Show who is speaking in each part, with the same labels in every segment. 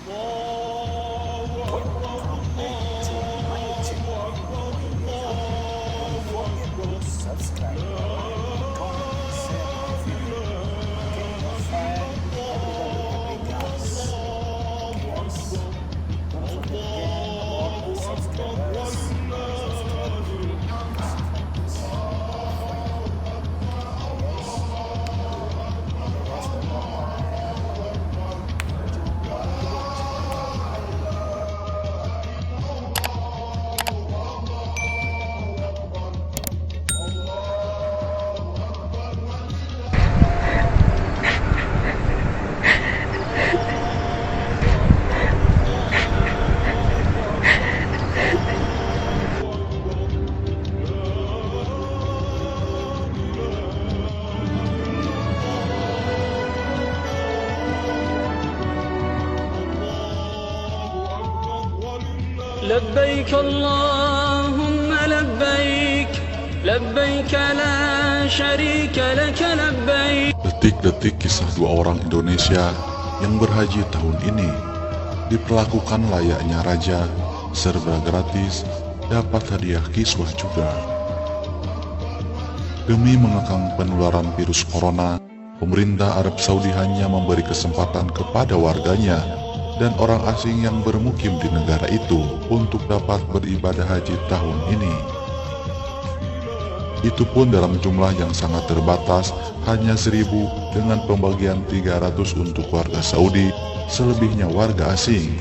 Speaker 1: Don't forget to my channel. Don't forget to subscribe, comment, share my video. Okay, and everybody happy guys. Okay guys, don't forget again about the subscribers.
Speaker 2: لبيك اللهم لبيك لبيك لا شريك لك لبيك.
Speaker 3: Detik-detik kisah dua orang Indonesia yang berhaji tahun ini diperlakukan layaknya raja, serba gratis, dapat hadiah kiswah juga. Demi mengekang penularan virus corona, pemerintah Arab Saudi hanya memberi kesempatan kepada warganya dan orang asing yang bermukim di negara itu untuk dapat beribadah haji tahun ini. Itu pun dalam jumlah yang sangat terbatas, hanya 1.000 dengan pembagian 300 untuk warga Saudi, selebihnya warga asing.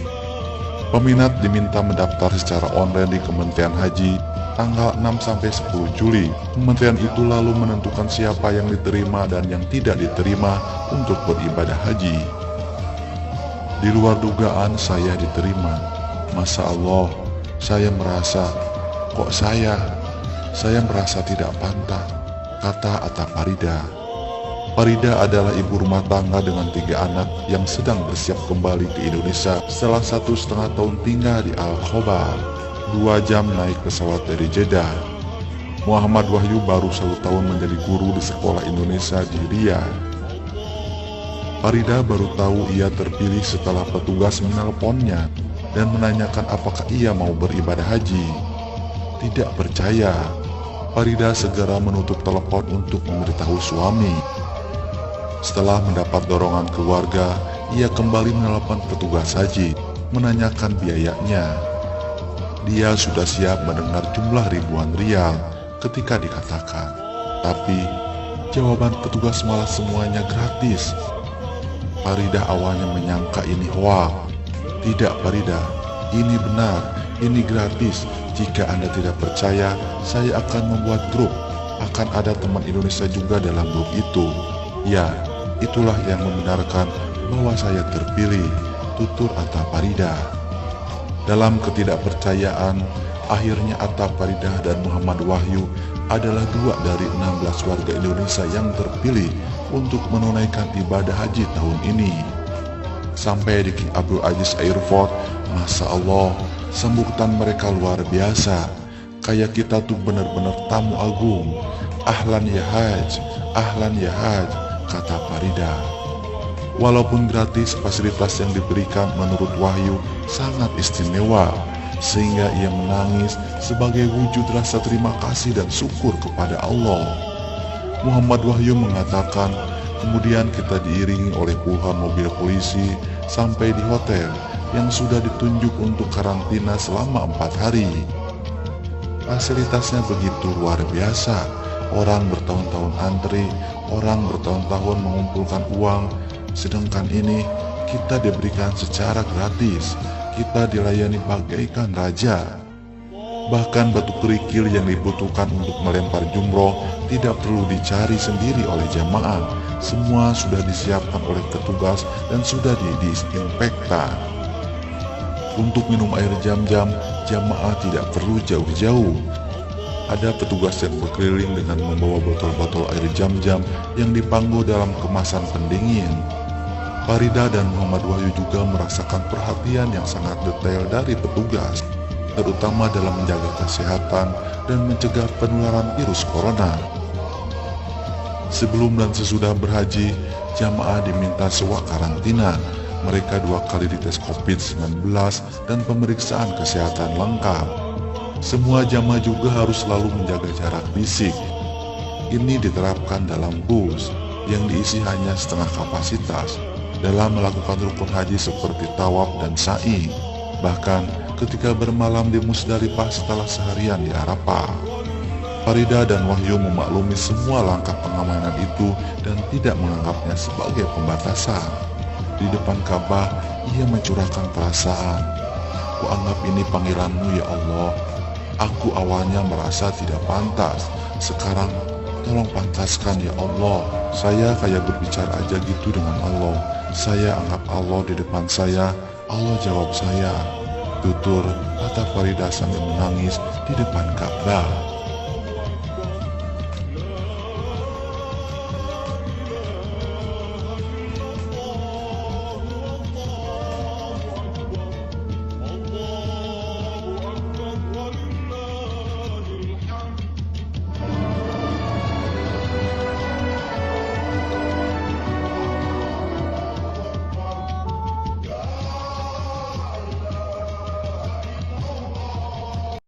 Speaker 3: Peminat diminta mendaftar secara online di Kementerian Haji tanggal 6-10 Juli. Kementerian itu lalu menentukan siapa yang diterima dan yang tidak diterima untuk beribadah haji. Di luar dugaan saya diterima. Masya Allah, saya merasa, kok saya merasa tidak pantas, kata Atta Farida. Farida adalah ibu rumah tangga dengan 3 anak yang sedang bersiap kembali ke Indonesia setelah 1,5 tahun tinggal di Al-Khobar, 2 jam naik pesawat dari Jeddah. Muhammad Wahyu baru 1 tahun menjadi guru di sekolah Indonesia di Riyadh. Farida baru tahu ia terpilih setelah petugas menelponnya dan menanyakan apakah ia mau beribadah haji. Tidak percaya, Farida segera menutup telepon untuk memberitahu suami. Setelah mendapat dorongan keluarga, ia kembali menelpon petugas haji, menanyakan biayanya. Dia sudah siap mendengar jumlah ribuan rial ketika dikatakan, tapi jawaban petugas malah semuanya gratis. Farida awalnya menyangka ini hoax. Tidak Farida, ini benar, ini gratis. Jika Anda tidak percaya, saya akan membuat grup. Akan ada teman Indonesia juga dalam grup itu. Ya, itulah yang membenarkan bahwa saya terpilih, tutur Atta Farida. Dalam ketidakpercayaan, akhirnya Atta Farida dan Muhammad Wahyu adalah 2 dari 16 warga Indonesia yang terpilih untuk menunaikan ibadah haji tahun ini. Sampai di King Abdul Aziz Airport, Masya Allah, sambutan mereka luar biasa. Kayak kita tuh benar-benar tamu agung. Ahlan ya haj, ahlan ya haj, kata Farida. Walaupun gratis, fasilitas yang diberikan menurut Wahyu sangat istimewa, sehingga ia menangis sebagai wujud rasa terima kasih dan syukur kepada Allah. Muhammad Wahyu mengatakan, kemudian kita diiringi oleh puluhan mobil polisi sampai di hotel yang sudah ditunjuk untuk karantina selama 4 hari. Fasilitasnya begitu luar biasa. Orang bertahun-tahun antri, orang bertahun-tahun mengumpulkan uang, sedangkan ini kita diberikan secara gratis. Kita dilayani bagaikan raja. Bahkan batu kerikil yang dibutuhkan untuk melempar jumroh tidak perlu dicari sendiri oleh jamaah. Semua sudah disiapkan oleh petugas dan sudah didisinfektan. Untuk minum air jam-jam, jamaah tidak perlu jauh-jauh. Ada petugas yang berkeliling dengan membawa botol-botol air jam-jam yang dipanggu dalam kemasan pendingin. Farida dan Muhammad Wahyu juga merasakan perhatian yang sangat detail dari petugas, terutama dalam menjaga kesehatan dan mencegah penularan virus corona. Sebelum dan sesudah berhaji, jamaah diminta sewa karantina. Mereka 2 kali dites COVID-19 dan pemeriksaan kesehatan lengkap. Semua jamaah juga harus selalu menjaga jarak fisik. Ini diterapkan dalam bus yang diisi hanya setengah kapasitas dalam melakukan rukun haji seperti tawaf dan sa'i, bahkan ketika bermalam di Musdalifah setelah seharian di Arafah. Farida dan Wahyu memaklumi semua langkah pengamanan itu dan tidak menganggapnya sebagai pembatasan. Di depan Ka'bah, ia mencurahkan perasaan, "Kuanggap ini panggilanmu ya Allah. Aku awalnya merasa tidak pantas. Sekarang tolong pantaskan ya Allah. Saya kayak berbicara aja gitu dengan Allah. Saya anggap Allah di depan saya. Allah jawab saya." Tutur kata Farida sambil menangis di depan Ka'bah.